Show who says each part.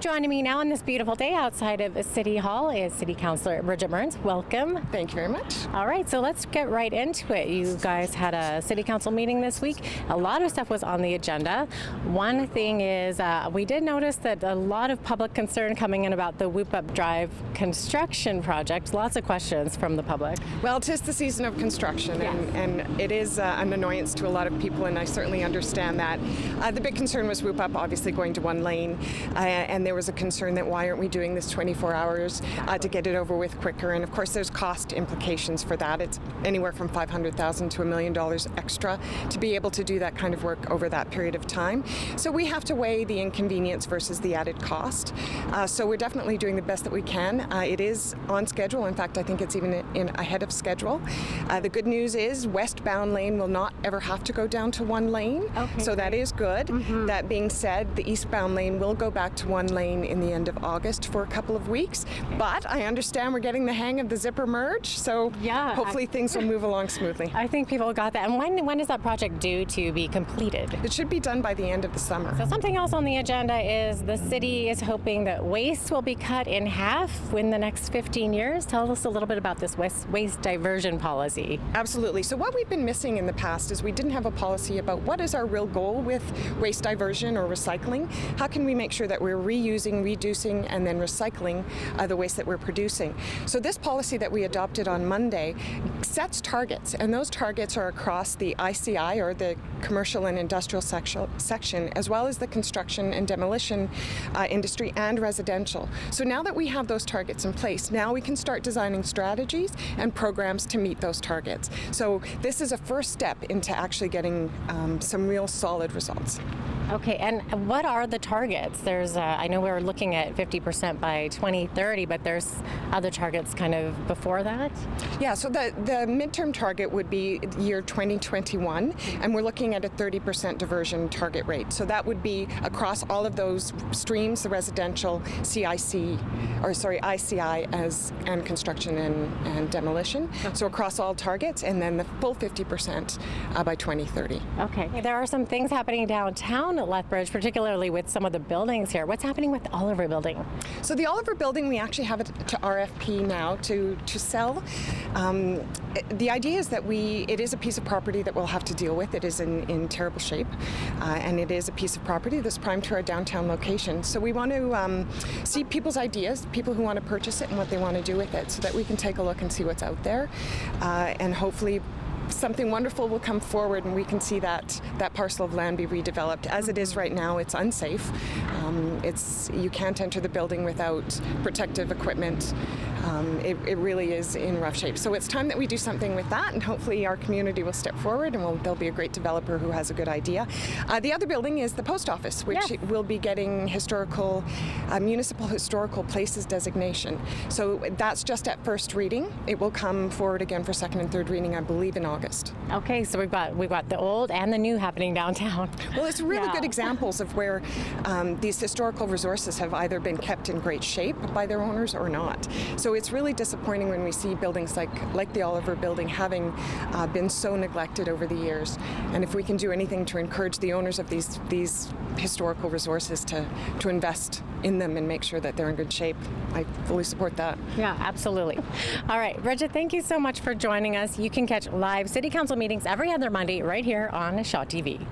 Speaker 1: Joining me now on this beautiful day outside of City Hall is City Councillor Bridget Mearns. Welcome.
Speaker 2: Thank you very much.
Speaker 1: All right, so let's get right into it. You guys had a City Council meeting this week. A lot of stuff was on the agenda. One thing is we did notice that a lot of public concern coming in about the Whoop Up Drive construction project. Lots of questions from the public.
Speaker 2: Well, 'tis the season of construction, and it is an annoyance to a lot of people, and I certainly understand that. The big concern was Whoop Up obviously going to one lane, and there was a concern that why aren't we doing this 24 hours to get it over with quicker, and of course there's cost implications for that. It's anywhere from $500,000 to $1 million extra to be able to do that kind of work over that period of time. So we have to weigh the inconvenience versus the added cost. So we're definitely doing the best that we can. It is on schedule. In fact, I think it's even ahead of schedule. The good news is westbound lane will not ever have to go down to one lane.
Speaker 1: Okay,
Speaker 2: so that is good.
Speaker 1: Mm-hmm.
Speaker 2: That being said, the eastbound lane will go back to one lane in the end of August for a couple of weeks. But I understand we're getting the hang of the zipper merge, so hopefully things will move along smoothly.
Speaker 1: I think people got that. And when is that project due to be completed?
Speaker 2: It should be done by the end of the summer.
Speaker 1: So something else on the agenda is the city is hoping that waste will be cut in half in the next 15 years. Tell us a little bit about this waste diversion policy.
Speaker 2: Absolutely. So what we've been missing in the past is we didn't have a policy about what is our real goal with waste diversion or recycling. How can we make sure that we're reusing, reducing, and then recycling the waste that we're producing? So this policy that we adopted on Monday sets targets, and those targets are across the ICI, or the commercial and industrial section, as well as the construction and demolition industry and residential. So now that we have those targets in place, now we can start designing strategies and programs to meet those targets. So this is a first step into actually getting some real solid results.
Speaker 1: Okay, and what are the targets? There's, I know we're looking at 50% by 2030, but there's other targets kind of before that?
Speaker 2: Yeah, so the midterm target would be year 2021, and we're looking at a 30% diversion target rate. So that would be across all of those streams, the residential, ICI and construction and demolition. So across all targets, and then the full 50% by 2030.
Speaker 1: Okay. There are some things happening downtown at Lethbridge, particularly with some of the buildings here. What's happening with the Oliver Building?
Speaker 2: So the Oliver Building, we actually have it to RFP now to sell. The idea is that it is a piece of property that we'll have to deal with. It is in terrible shape, and it is a piece of property that's prime to our downtown location. So we want to see people's ideas, people who want to purchase it and what they want to do with it, so that we can take a look and see what's out there, and hopefully something wonderful will come forward and we can see that parcel of land be redeveloped. As it is right now, it's unsafe. You can't enter the building without protective equipment. It really is in rough shape. So it's time that we do something with that, and hopefully our community will step forward and there'll be a great developer who has a good idea. The other building is the post office, which will be getting municipal historical places designation. So that's just at first reading. It will come forward again for second and third reading, I believe, in August.
Speaker 1: Okay, so we've got the old and the new happening downtown.
Speaker 2: Well, it's really good examples of where these historical resources have either been kept in great shape by their owners or not. So it's really disappointing when we see buildings like the Oliver Building having been so neglected over the years. And if we can do anything to encourage the owners of these historical resources to invest in them and make sure that they're in good shape, I fully support that.
Speaker 1: Yeah, absolutely. All right, Bridget, thank you so much for joining us. You can catch live City Council meetings every other Monday right here on Shaw TV.